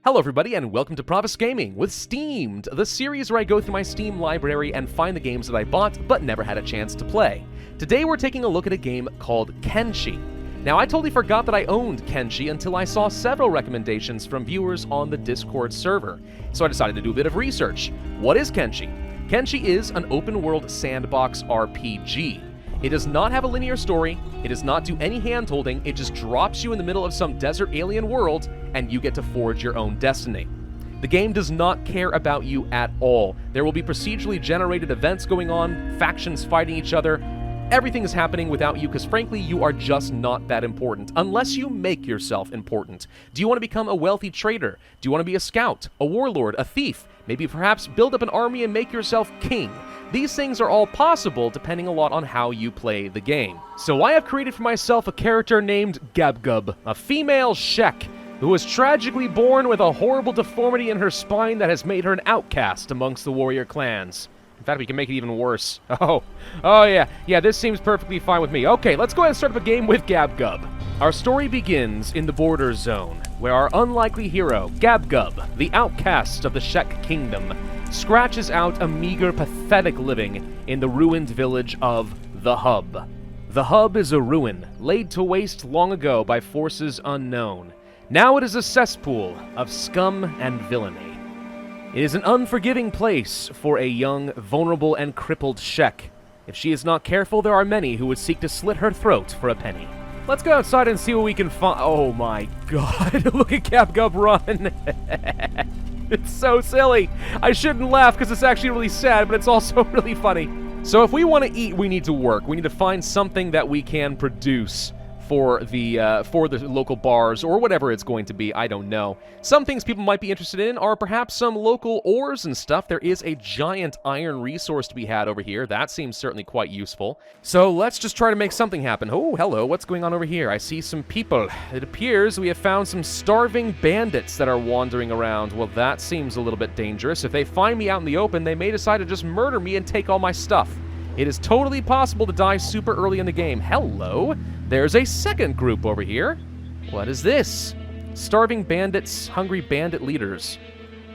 Hello everybody and welcome to Pravus Gaming with Steamed, the series where I go through my Steam library and find the games that I bought but never had a chance to play. Today we're taking a look at a game called Kenshi. Now I totally forgot that I owned Kenshi until I saw several recommendations from viewers on the Discord server, so I decided to do a bit of research. What is Kenshi? Kenshi is an open-world sandbox RPG. It does not have a linear story, it does not do any hand-holding, it just drops you in the middle of some desert alien world, and you get to forge your own destiny. The game does not care about you at all. There will be procedurally generated events going on, factions fighting each other, everything is happening without you because frankly you are just not that important, unless you make yourself important. Do you want to become a wealthy trader? Do you want to be a scout, a warlord, a thief? Maybe perhaps build up an army and make yourself king. These things are all possible depending a lot on how you play the game. So I have created for myself a character named Gab-Gub, a female Shek, who was tragically born with a horrible deformity in her spine that has made her an outcast amongst the warrior clans. In fact, we can make it even worse. Oh yeah, this seems perfectly fine with me. Okay, let's go ahead and start up a game with Gab-Gub. Our story begins in the border zone, where our unlikely hero, Gab-Gub, the outcast of the Shek Kingdom, scratches out a meager, pathetic living in the ruined village of The Hub. The Hub is a ruin, laid to waste long ago by forces unknown. Now it is a cesspool of scum and villainy. It is an unforgiving place for a young, vulnerable, and crippled Shek. If she is not careful, there are many who would seek to slit her throat for a penny. Let's go outside and see what we can find. Oh my god, look at Gab-Gub run! It's so silly. I shouldn't laugh because it's actually really sad, but it's also really funny. So if we want to eat, we need to work. We need to find something that we can produce for the local bars or whatever it's going to be. I don't know. Some things people might be interested in are perhaps some local ores and stuff. There is a giant iron resource to be had over here. That seems certainly quite useful. So let's just try to make something happen. Oh, hello. What's going on over here? I see some people. It appears we have found some starving bandits that are wandering around. Well, that seems a little bit dangerous. If they find me out in the open, they may decide to just murder me and take all my stuff. It is totally possible to die super early in the game. Hello. There's a second group over here. What is this? Starving bandits, hungry bandit leaders.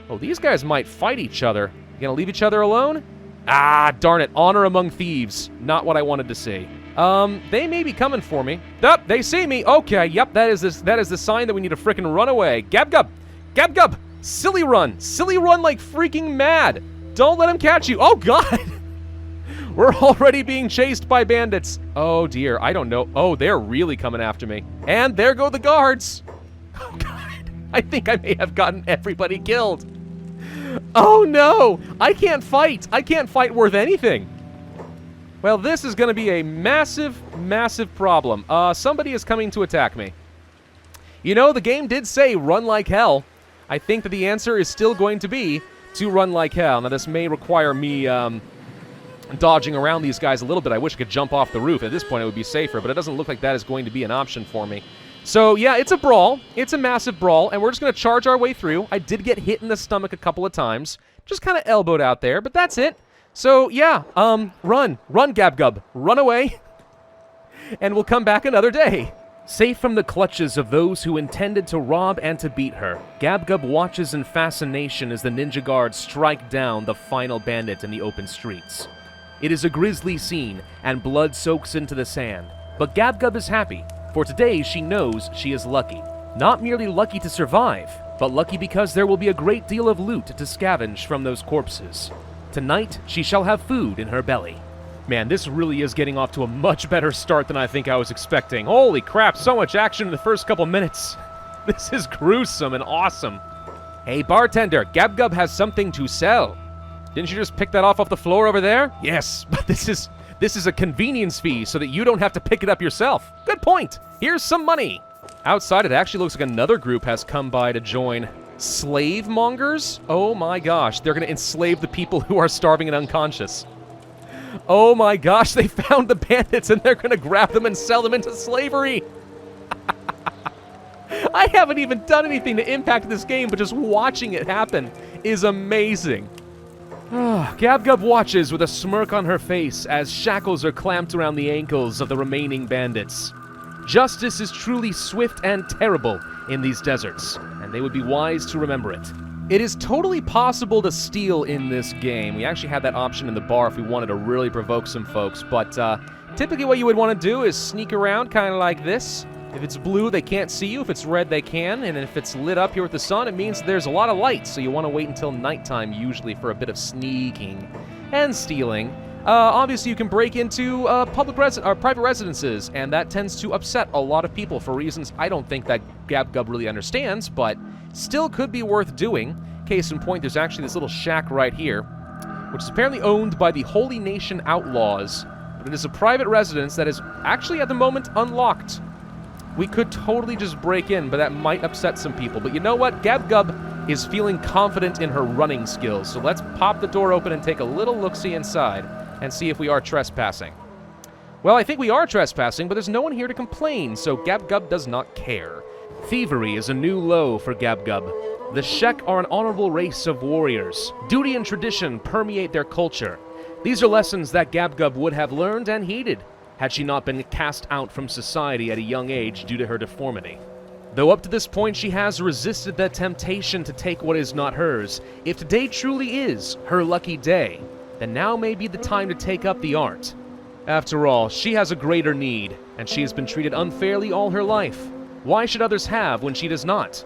Oh, these guys might fight each other. You gonna leave each other alone? Ah, darn it. Honor among thieves. Not what I wanted to see. They may be coming for me. Yup, they see me. Okay, yep, that is the sign that we need to frickin' run away. Gab-Gub! Gab-Gub! Silly run like freaking mad. Don't let him catch you. Oh, God! We're already being chased by bandits. Oh dear, I don't know. Oh, they're really coming after me. And there go the guards. Oh God, I think I may have gotten everybody killed. Oh no, I can't fight. I can't fight worth anything. Well, this is gonna be a massive, massive problem. Somebody is coming to attack me. You know, the game did say run like hell. I think that the answer is still going to be to run like hell. Now this may require me, dodging around these guys a little bit. I wish I could jump off the roof. At this point, it would be safer, but it doesn't look like that is going to be an option for me. So, yeah, it's a brawl. It's a massive brawl, and we're just going to charge our way through. I did get hit in the stomach a couple of times. Just kind of elbowed out there, but that's it. So, yeah, run. Run, Gab-Gub. Run away, and we'll come back another day. Safe from the clutches of those who intended to rob and to beat her, Gab-Gub watches in fascination as the ninja guards strike down the final bandit in the open streets. It is a grisly scene, and blood soaks into the sand. But Gab-Gub is happy, for today she knows she is lucky. Not merely lucky to survive, but lucky because there will be a great deal of loot to scavenge from those corpses. Tonight, she shall have food in her belly. Man, this really is getting off to a much better start than I think I was expecting. Holy crap, so much action in the first couple minutes. This is gruesome and awesome. Hey, bartender, Gab-Gub has something to sell. Didn't you just pick that off the floor over there? Yes, but this is a convenience fee so that you don't have to pick it up yourself. Good point. Here's some money. Outside, it actually looks like another group has come by to join. Slave mongers? Oh my gosh, they're going to enslave the people who are starving and unconscious. Oh my gosh, they found the bandits and they're going to grab them and sell them into slavery. I haven't even done anything to impact this game, but just watching it happen is amazing. Gab-Gub watches with a smirk on her face as shackles are clamped around the ankles of the remaining bandits. Justice is truly swift and terrible in these deserts, and and they would be wise to remember it. It is totally possible to steal in this game. We actually had that option in the bar if we wanted to really provoke some folks, but typically what you would want to do is sneak around kind of like this. If it's blue, they can't see you. If it's red, they can. And if it's lit up here with the sun, it means there's a lot of light, so you want to wait until nighttime usually for a bit of sneaking and stealing. Obviously, you can break into private residences, and that tends to upset a lot of people for reasons I don't think that Gab-Gub really understands, but still could be worth doing. Case in point, there's actually this little shack right here, which is apparently owned by the Holy Nation Outlaws, but it is a private residence that is actually at the moment unlocked. We could totally just break in, but that might upset some people. But you know what? Gab-Gub is feeling confident in her running skills, so let's pop the door open and take a little look-see inside and see if we are trespassing. Well, I think we are trespassing, but there's no one here to complain, so Gab-Gub does not care. Thievery is a new low for Gab-Gub. The Shek are an honorable race of warriors. Duty and tradition permeate their culture. These are lessons that Gab-Gub would have learned and heeded, had she not been cast out from society at a young age due to her deformity. Though up to this point she has resisted the temptation to take what is not hers, if today truly is her lucky day, then now may be the time to take up the art. After all, she has a greater need, and she has been treated unfairly all her life. Why should others have when she does not?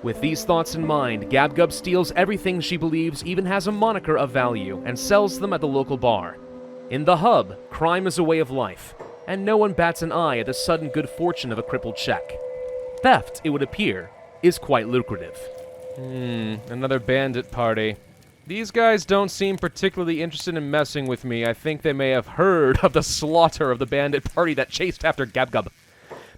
With these thoughts in mind, Gab-Gub steals everything she believes even has a moniker of value and sells them at the local bar. In the hub, crime is a way of life, and no one bats an eye at the sudden good fortune of a crippled Shek. Theft, it would appear, is quite lucrative. Another bandit party. These guys don't seem particularly interested in messing with me. I think they may have heard of the slaughter of the bandit party that chased after Gab-Gub.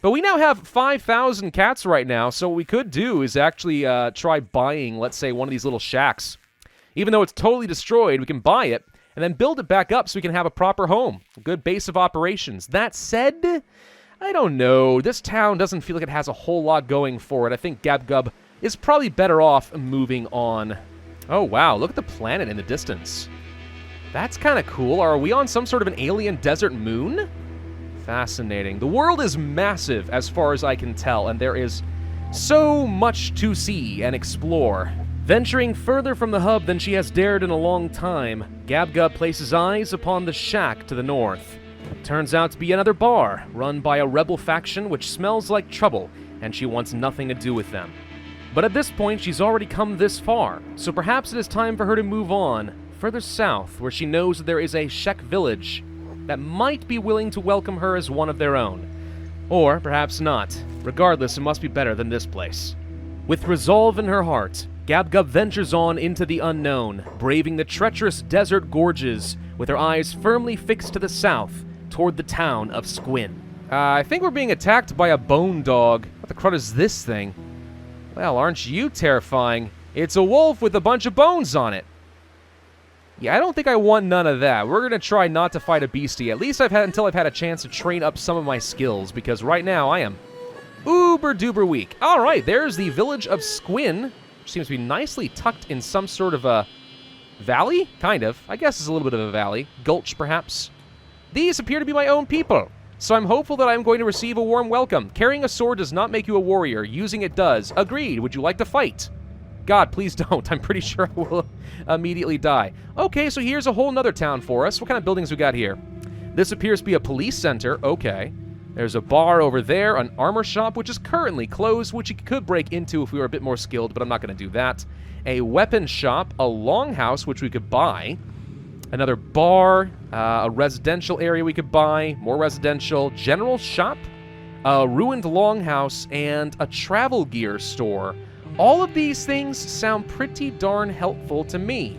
But we now have 5,000 cats right now, so what we could do is actually try buying, let's say, one of these little shacks. Even though it's totally destroyed, we can buy it, and then build it back up so we can have a proper home, a good base of operations. That said, I don't know. This town doesn't feel like it has a whole lot going for it. I think Gab-Gub is probably better off moving on. Oh, wow, look at the planet in the distance. That's kind of cool. Are we on some sort of an alien desert moon? Fascinating. The world is massive as far as I can tell, and there is so much to see and explore. Venturing further from the hub than she has dared in a long time, Gab-Gub places eyes upon the shack to the north. Turns out to be another bar, run by a rebel faction which smells like trouble, and she wants nothing to do with them. But at this point, she's already come this far, so perhaps it is time for her to move on, further south, where she knows that there is a Shek village that might be willing to welcome her as one of their own. Or perhaps not. Regardless, it must be better than this place. With resolve in her heart, Gab-Gub ventures on into the unknown, braving the treacherous desert gorges, with her eyes firmly fixed to the south, toward the town of Squin. I think we're being attacked by a bone dog. What the crud is this thing? Well, aren't you terrifying? It's a wolf with a bunch of bones on it. Yeah, I don't think I want none of that. We're gonna try not to fight a beastie, at least until I've had a chance to train up some of my skills, because right now I am uber-duper weak. Alright, there's the village of Squin, which seems to be nicely tucked in some sort of a valley? Kind of. I guess it's a little bit of a valley. Gulch, perhaps. These appear to be my own people, so I'm hopeful that I'm going to receive a warm welcome. Carrying a sword does not make you a warrior. Using it does. Agreed. Would you like to fight? God, please don't. I'm pretty sure I will immediately die. Okay, so here's a whole nother town for us. What kind of buildings we got here? This appears to be a police center. Okay. There's a bar over there, an armor shop, which is currently closed, which you could break into if we were a bit more skilled, but I'm not going to do that. A weapon shop, a longhouse, which we could buy. Another bar, a residential area we could buy, more residential, general shop, a ruined longhouse, and a travel gear store. All of these things sound pretty darn helpful to me.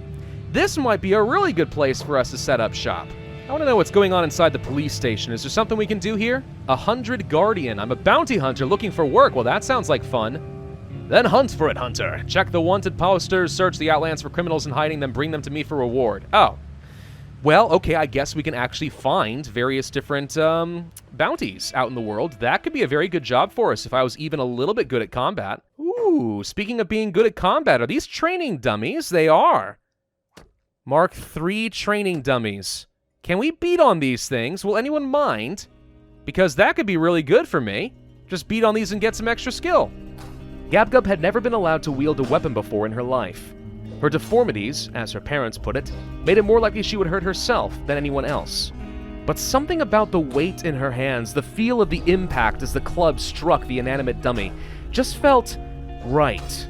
This might be a really good place for us to set up shop. I want to know what's going on inside the police station. Is there something we can do here? 100 Guardian. I'm a bounty hunter looking for work. Well, that sounds like fun. Then hunt for it, hunter. Check the wanted posters, search the Outlands for criminals in hiding, then bring them to me for reward. Oh. Well, okay, I guess we can actually find various different bounties out in the world. That could be a very good job for us if I was even a little bit good at combat. Ooh, speaking of being good at combat, are these training dummies? They are. Mark III training dummies. Can we beat on these things? Will anyone mind? Because that could be really good for me. Just beat on these and get some extra skill. Gab-Gub had never been allowed to wield a weapon before in her life. Her deformities, as her parents put it, made it more likely she would hurt herself than anyone else. But something about the weight in her hands, the feel of the impact as the club struck the inanimate dummy, just felt right.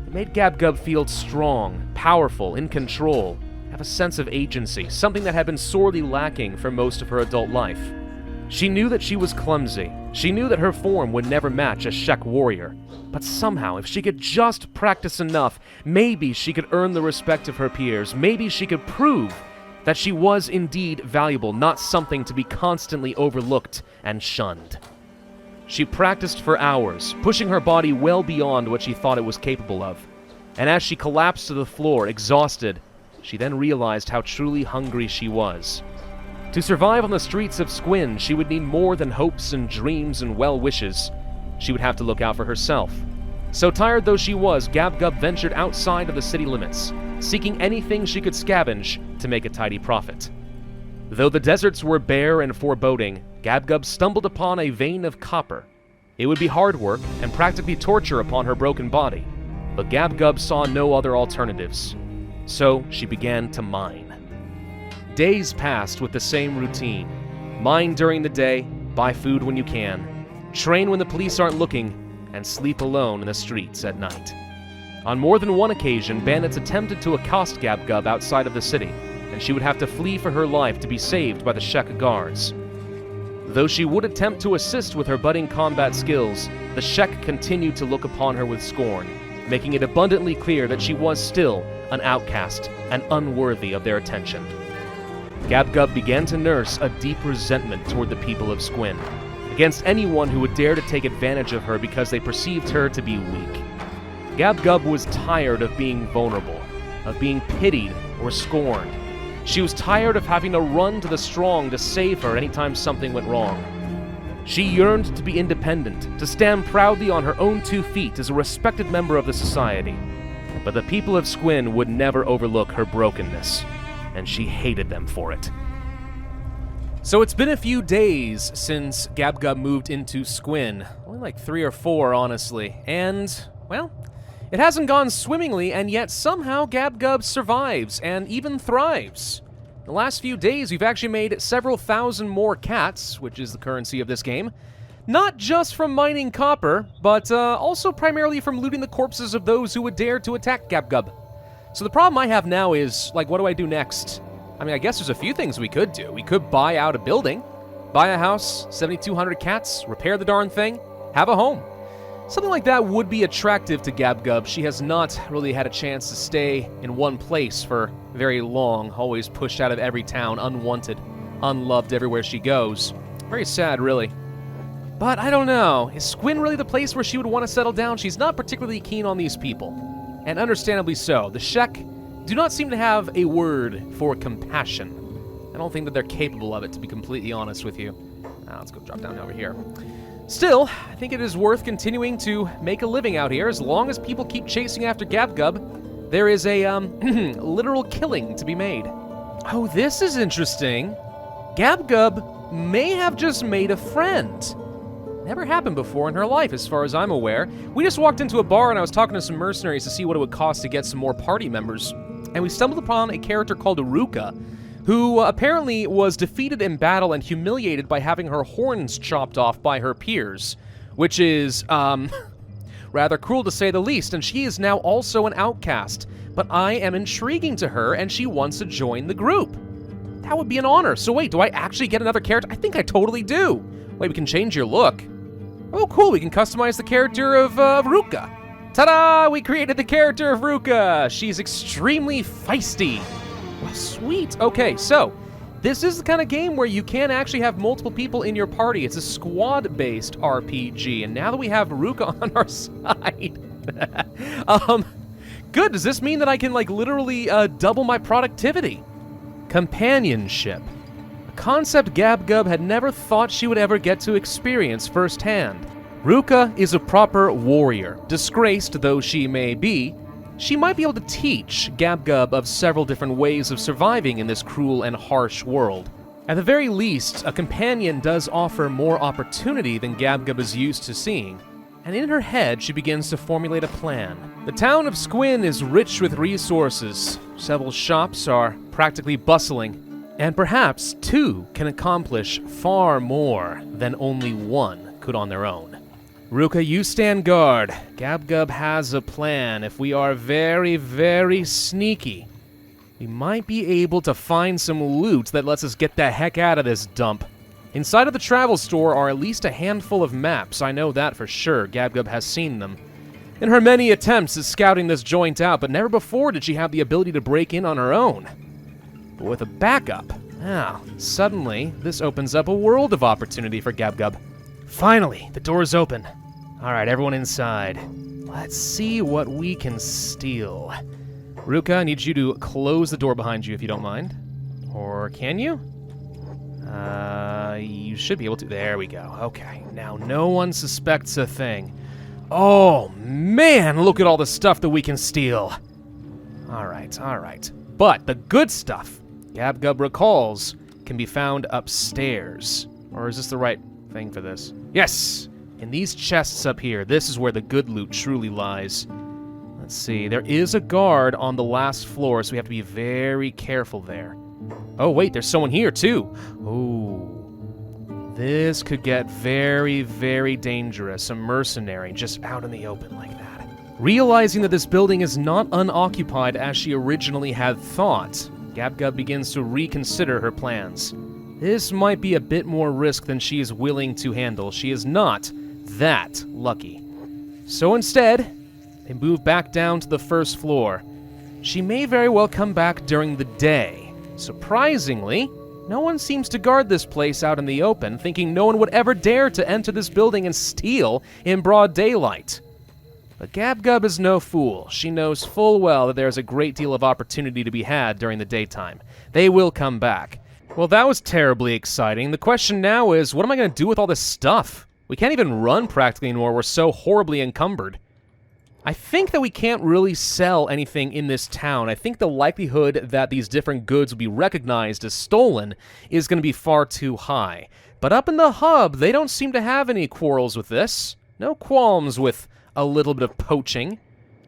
It made Gab-Gub feel strong, powerful, in control, have a sense of agency, something that had been sorely lacking for most of her adult life. She knew that she was clumsy. She knew that her form would never match a Shek warrior. But somehow, if she could just practice enough, maybe she could earn the respect of her peers. Maybe she could prove that she was indeed valuable, not something to be constantly overlooked and shunned. She practiced for hours, pushing her body well beyond what she thought it was capable of. And as she collapsed to the floor, exhausted, she then realized how truly hungry she was. To survive on the streets of Squin, she would need more than hopes and dreams and well wishes. She would have to look out for herself. So tired though she was, Gab-Gub ventured outside of the city limits, seeking anything she could scavenge to make a tidy profit. Though the deserts were bare and foreboding, Gab-Gub stumbled upon a vein of copper. It would be hard work and practically torture upon her broken body, but Gab-Gub saw no other alternatives. So she began to mine. Days passed with the same routine. Mine during the day, buy food when you can, train when the police aren't looking, and sleep alone in the streets at night. On more than one occasion, bandits attempted to accost Gab-Gub outside of the city, and she would have to flee for her life to be saved by the Shek guards. Though she would attempt to assist with her budding combat skills, the Shek continued to look upon her with scorn, making it abundantly clear that she was still an outcast and unworthy of their attention. Gab-Gub began to nurse a deep resentment toward the people of Squin, against anyone who would dare to take advantage of her because they perceived her to be weak. Gab-Gub was tired of being vulnerable, of being pitied or scorned. She was tired of having to run to the strong to save her anytime something went wrong. She yearned to be independent, to stand proudly on her own 2 feet as a respected member of the society. But the people of Squin would never overlook her brokenness, and she hated them for it. So it's been a few days since Gab-Gub moved into Squin. Only like 3 or 4, honestly. And, well, it hasn't gone swimmingly, and yet somehow Gab-Gub survives and even thrives. The last few days, we've actually made several thousand more cats, which is the currency of this game. Not just from mining copper, but also primarily from looting the corpses of those who would dare to attack Gab-Gub. So the problem I have now is, like, what do I do next? I mean, I guess there's a few things we could do. We could buy out a building, buy a house, 7,200 cats, repair the darn thing, have a home. Something like that would be attractive to Gab-Gub. She has not really had a chance to stay in one place for very long, always pushed out of every town, unwanted, unloved everywhere she goes. Very sad, really. But I don't know, is Squin really the place where she would want to settle down? She's not particularly keen on these people. And understandably so. The Shek do not seem to have a word for compassion. I don't think that they're capable of it, to be completely honest with you. Let's go drop down over here. Still, I think it is worth continuing to make a living out here. As long as people keep chasing after Gab-Gub, there is a, literal killing to be made. Oh, this is interesting. Gab-Gub may have just made a friend. Never happened before in her life, as far as I'm aware. We just walked into a bar and I was talking to some mercenaries to see what it would cost to get some more party members. And we stumbled upon a character called Ruka, who apparently was defeated in battle and humiliated by having her horns chopped off by her peers, which is, rather cruel to say the least, and she is now also an outcast. But I am intriguing to her, and she wants to join the group. That would be an honor. So wait, do I actually get another character? I think I totally do. Wait, we can change your look. Oh, cool, we can customize the character of Ruka. Ta-da! We created the character of Ruka. She's extremely feisty. Well, sweet. Okay, so this is the kind of game where you can actually have multiple people in your party. It's a squad-based RPG, and now that we have Ruka on our side, good. Does this mean that I can, like, literally double my productivity? Companionship. A concept Gab-Gub had never thought she would ever get to experience firsthand. Ruka is a proper warrior. Disgraced though she may be, she might be able to teach Gab-Gub of several different ways of surviving in this cruel and harsh world. At the very least, a companion does offer more opportunity than Gab-Gub is used to seeing. and in her head she begins to formulate a plan. The town of Squin is rich with resources. Several shops are practically bustling, and perhaps two can accomplish far more than only one could on their own. Ruka, you stand guard. Gab-Gub has a plan. If we are very, very sneaky, we might be able to find some loot that lets us get the heck out of this dump. Inside of the travel store are at least a handful of maps. I know that for sure. Gab-Gub has seen them in her many attempts at scouting this joint out, but never before did she have the ability to break in on her own. But with a backup, now, suddenly, this opens up a world of opportunity for Gab-Gub. Finally, the door's open. Alright, everyone inside. Let's see what we can steal. Ruka, I need you to close the door behind you if you don't mind. Or can you? You should be able to. There we go. Okay, now no one suspects a thing. Oh, man, look at all the stuff that we can steal. Alright. But the good stuff, Gab-Gub recalls, can be found upstairs. Or is this the right thing for this? Yes! In these chests up here, this is where the good loot truly lies. Let's see, there is a guard on the last floor, so we have to be very careful there. Oh, wait, there's someone here, too. Ooh. This could get very, very dangerous. A mercenary just out in the open like that. Realizing that this building is not unoccupied as she originally had thought, Gab-Gub begins to reconsider her plans. This might be a bit more risk than she is willing to handle. She is not that lucky. So instead, they move back down to the first floor. She may very well come back during the day. Surprisingly, no one seems to guard this place out in the open, thinking no one would ever dare to enter this building and steal in broad daylight. But Gab-Gub is no fool. She knows full well that there is a great deal of opportunity to be had during the daytime. They will come back. Well, that was terribly exciting. The question now is, what am I going to do with all this stuff? We can't even run practically anymore. We're so horribly encumbered. I think that we can't really sell anything in this town. I think the likelihood that these different goods will be recognized as stolen is going to be far too high. But up in the hub, they don't seem to have any quarrels with this. No qualms with a little bit of poaching.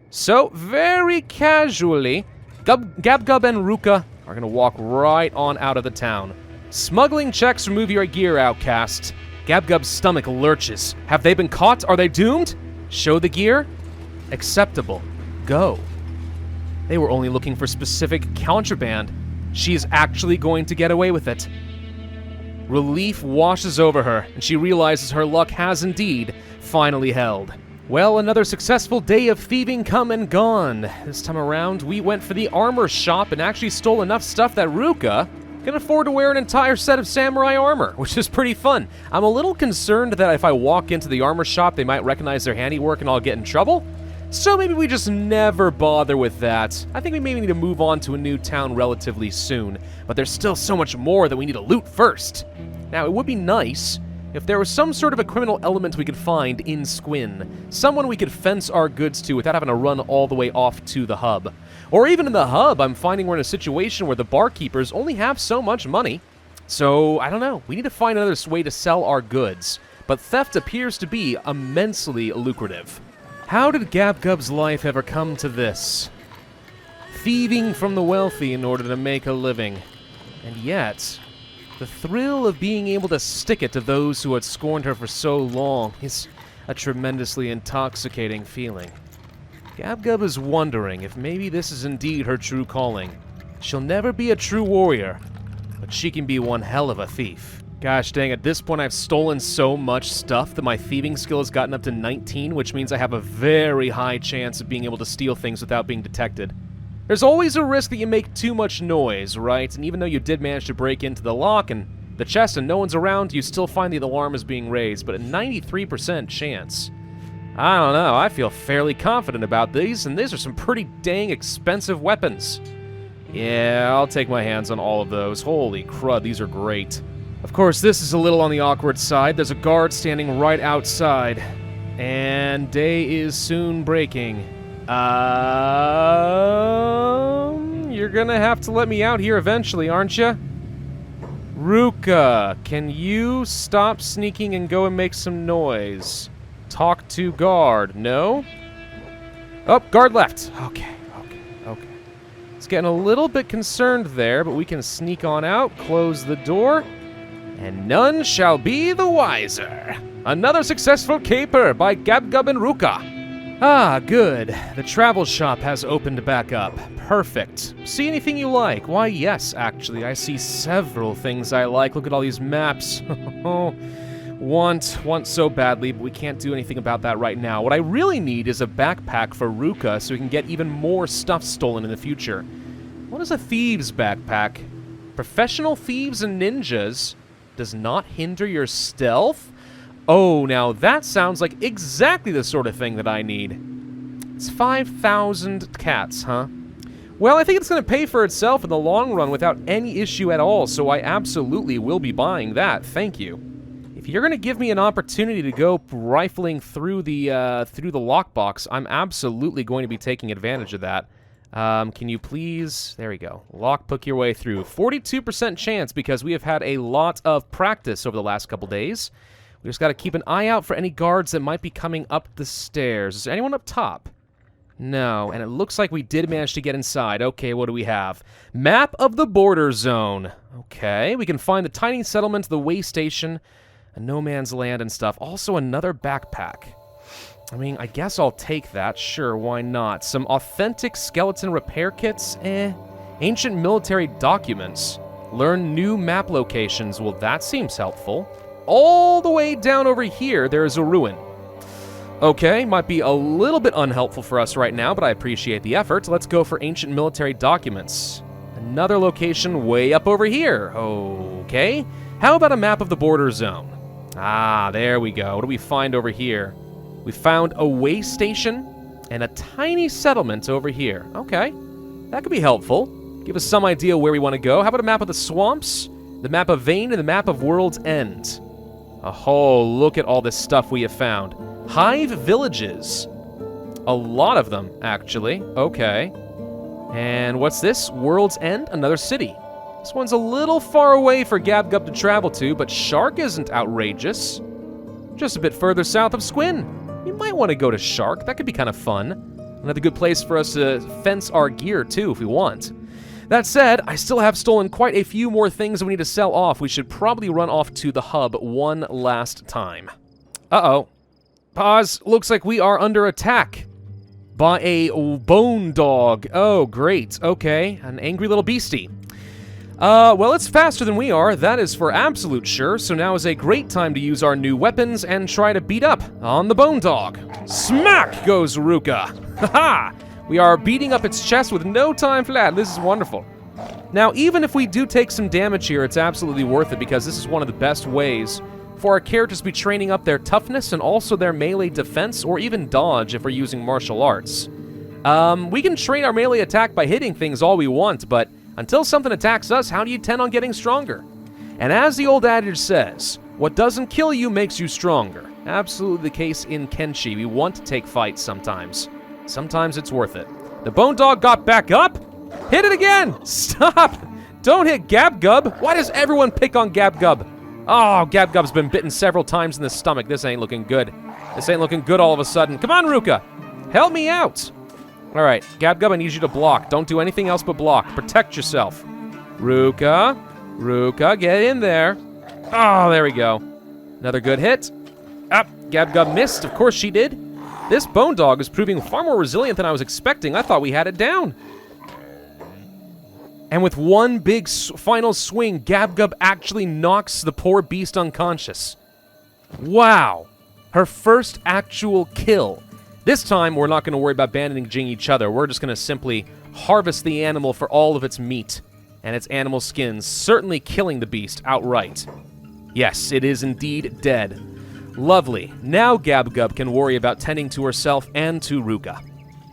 So, very casually, Gab-Gub and Ruka are going to walk right on out of the town. Smuggling checks remove your gear, outcast. Gab-Gub's stomach lurches. Have they been caught? Are they doomed? Show the gear? Acceptable. Go. They were only looking for specific contraband. She is actually going to get away with it. Relief washes over her, and she realizes her luck has indeed finally held. Well, another successful day of thieving come and gone. This time around, we went for the Armour Shop and actually stole enough stuff that Ruka can afford to wear an entire set of samurai armor, which is pretty fun. I'm a little concerned that if I walk into the Armour Shop, they might recognize their handiwork and I'll get in trouble. So maybe we just never bother with that. I think we maybe need to move on to a new town relatively soon, but there's still so much more that we need to loot first. Now, it would be nice if there was some sort of a criminal element we could find in Squin, someone we could fence our goods to without having to run all the way off to the hub. Or even in the hub, I'm finding we're in a situation where the barkeepers only have so much money. So, I don't know, we need to find another way to sell our goods. But theft appears to be immensely lucrative. How did Gab-Gub's life ever come to this? Thieving from the wealthy in order to make a living. And yet, the thrill of being able to stick it to those who had scorned her for so long is a tremendously intoxicating feeling. Gab-Gub is wondering if maybe this is indeed her true calling. She'll never be a true warrior, but she can be one hell of a thief. Gosh dang, at this point I've stolen so much stuff that my thieving skill has gotten up to 19, which means I have a very high chance of being able to steal things without being detected. There's always a risk that you make too much noise, right? And even though you did manage to break into the lock and the chest and no one's around, you still find the alarm is being raised, but a 93% chance. I don't know, I feel fairly confident about these, and these are some pretty dang expensive weapons. Yeah, I'll take my hands on all of those. Holy crud, these are great. Of course, this is a little on the awkward side. There's a guard standing right outside. And day is soon breaking. You're gonna have to let me out here eventually, aren't you? Ruka, can you stop sneaking and go and make some noise? Talk to guard. No? Oh, guard left. Okay. It's getting a little bit concerned there, but we can sneak on out, close the door, and none shall be the wiser. Another successful caper by Gab-Gub and Ruka. Ah, good. The travel shop has opened back up. Perfect. See anything you like? Why, yes, actually. I see several things I like. Look at all these maps. Want so badly, but we can't do anything about that right now. What I really need is a backpack for Ruka so we can get even more stuff stolen in the future. What is a thieves backpack? Professional thieves and ninjas does not hinder your stealth? Oh, now that sounds like exactly the sort of thing that I need. It's 5,000 cats, huh? Well, I think it's going to pay for itself in the long run without any issue at all, so I absolutely will be buying that. Thank you. If you're going to give me an opportunity to go rifling through the lockbox, I'm absolutely going to be taking advantage of that. Can you please... There we go. Lockpick your way through. 42% chance because we have had a lot of practice over the last couple days. We just got to keep an eye out for any guards that might be coming up the stairs. Is there anyone up top? No, and it looks like we did manage to get inside. Okay, what do we have? Map of the border zone. Okay, we can find the tiny settlement, the way station, a no man's land and stuff. Also another backpack. I mean, I guess I'll take that. Sure, why not? Some authentic skeleton repair kits? Ancient military documents. Learn new map locations. Well, that seems helpful. All the way down over here, there is a ruin. Okay, might be a little bit unhelpful for us right now, but I appreciate the effort. Let's go for ancient military documents. Another location way up over here. Okay. How about a map of the border zone? Ah, there we go. What do we find over here? We found a way station and a tiny settlement over here. Okay, that could be helpful. Give us some idea where we want to go. How about a map of the swamps, the map of Vane, and the map of World's End? Oh, look at all this stuff we have found. Hive villages. A lot of them, actually. Okay. And what's this? World's End? Another city. This one's a little far away for Gab-Gub to travel to, but Shark isn't outrageous. Just a bit further south of Squin. You might want to go to Shark. That could be kind of fun. Another good place for us to fence our gear, too, if we want. That said, I still have stolen quite a few more things that we need to sell off. We should probably run off to the hub one last time. Uh-oh. Pause. Looks like we are under attack by a bone dog. Oh, great. Okay. An angry little beastie. Well, it's faster than we are, that is for absolute sure, so now is a great time to use our new weapons and try to beat up on the bone dog. Smack goes Ruka! Haha! We are beating up its chest with no time flat. This is wonderful. Now, even if we do take some damage here, it's absolutely worth it because this is one of the best ways for our characters to be training up their toughness and also their melee defense or even dodge if we're using martial arts. We can train our melee attack by hitting things all we want, but until something attacks us, how do you intend on getting stronger? And as the old adage says, what doesn't kill you makes you stronger. Absolutely the case in Kenshi. We want to take fights sometimes. Sometimes it's worth it. The bone dog got back up? Hit it again! Stop! Don't hit Gab-Gub! Why does everyone pick on Gab-Gub? Oh, Gab-Gub's been bitten several times in the stomach. This ain't looking good. This ain't looking good all of a sudden. Come on, Ruka! Help me out! Alright, Gab-Gub, I need you to block. Don't do anything else but block. Protect yourself. Ruka, get in there. Oh, there we go. Another good hit. Up, Gab-Gub missed. Of course she did. This bone dog is proving far more resilient than I was expecting. I thought we had it down. And with one big final swing, Gab-Gub actually knocks the poor beast unconscious. Wow. Her first actual kill. This time, we're not going to worry about bandaging each other. We're just going to simply harvest the animal for all of its meat and its animal skins, certainly killing the beast outright. Yes, it is indeed dead. Lovely. Now Gab-Gub can worry about tending to herself and to Ruka.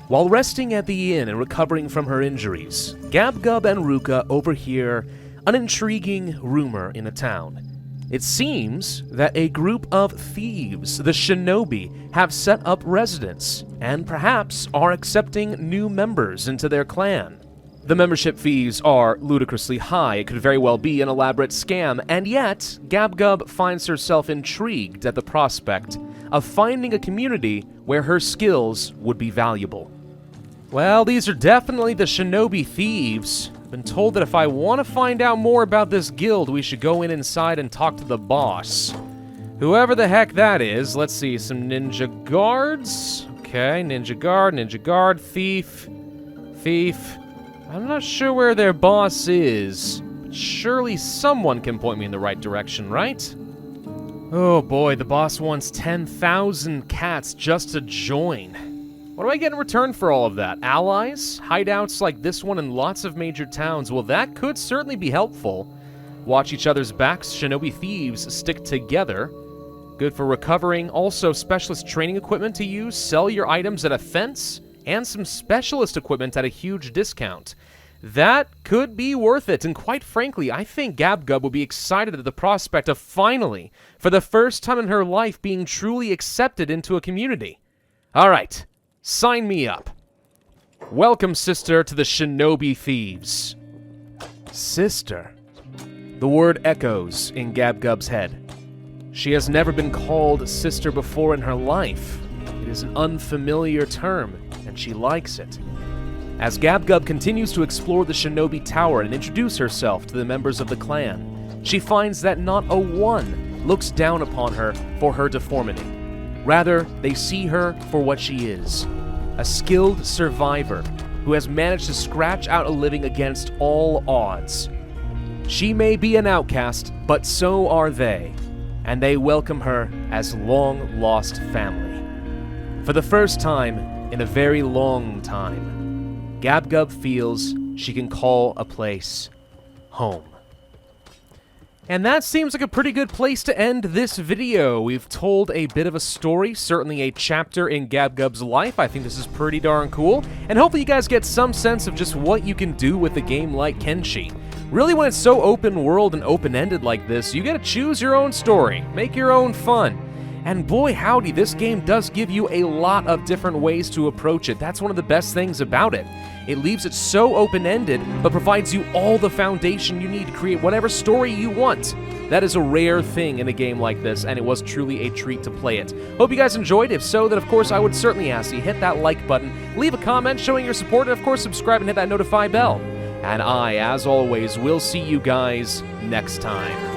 While resting at the inn and recovering from her injuries, Gab-Gub and Ruka overhear an intriguing rumor in the town. It seems that a group of thieves, the Shinobi, have set up residence and perhaps are accepting new members into their clan. The membership fees are ludicrously high. It could very well be an elaborate scam, and yet Gab-Gub finds herself intrigued at the prospect of finding a community where her skills would be valuable. Well, these are definitely the Shinobi Thieves. I've been told that if I want to find out more about this guild, we should go inside and talk to the boss. Whoever the heck that is. Let's see, some ninja guards. Okay, ninja guard, thief. I'm not sure where their boss is, but surely someone can point me in the right direction, right? Oh boy, the boss wants 10,000 cats just to join. What do I get in return for all of that? Allies? Hideouts like this one in lots of major towns? Well, that could certainly be helpful. Watch each other's backs, Shinobi Thieves stick together. Good for recovering. Also, specialist training equipment to use. Sell your items at a fence. And some specialist equipment at a huge discount. That could be worth it, and quite frankly, I think Gab-Gub will be excited at the prospect of finally, for the first time in her life, being truly accepted into a community. Alright, sign me up. Welcome, sister, to the Shinobi Thieves. Sister. The word echoes in Gab-Gub's head. She has never been called sister before in her life. It is an unfamiliar term, and she likes it. As Gab-Gub continues to explore the Shinobi Tower and introduce herself to the members of the clan, she finds that not a one looks down upon her for her deformity. Rather, they see her for what she is, a skilled survivor who has managed to scratch out a living against all odds. She may be an outcast, but so are they, and they welcome her as long-lost family. For the first time in a very long time, Gab-Gub feels she can call a place home. And that seems like a pretty good place to end this video. We've told a bit of a story, certainly a chapter in Gab-Gub's life. I think this is pretty darn cool, and hopefully you guys get some sense of just what you can do with a game like Kenshi. Really, when it's so open world and open-ended like this, you gotta choose your own story, make your own fun. And boy howdy, this game does give you a lot of different ways to approach it. That's one of the best things about it. It leaves it so open-ended, but provides you all the foundation you need to create whatever story you want. That is a rare thing in a game like this, and it was truly a treat to play it. Hope you guys enjoyed. If so, then of course I would certainly ask you hit that like button, leave a comment showing your support, and of course subscribe and hit that notify bell. And I, as always, will see you guys next time.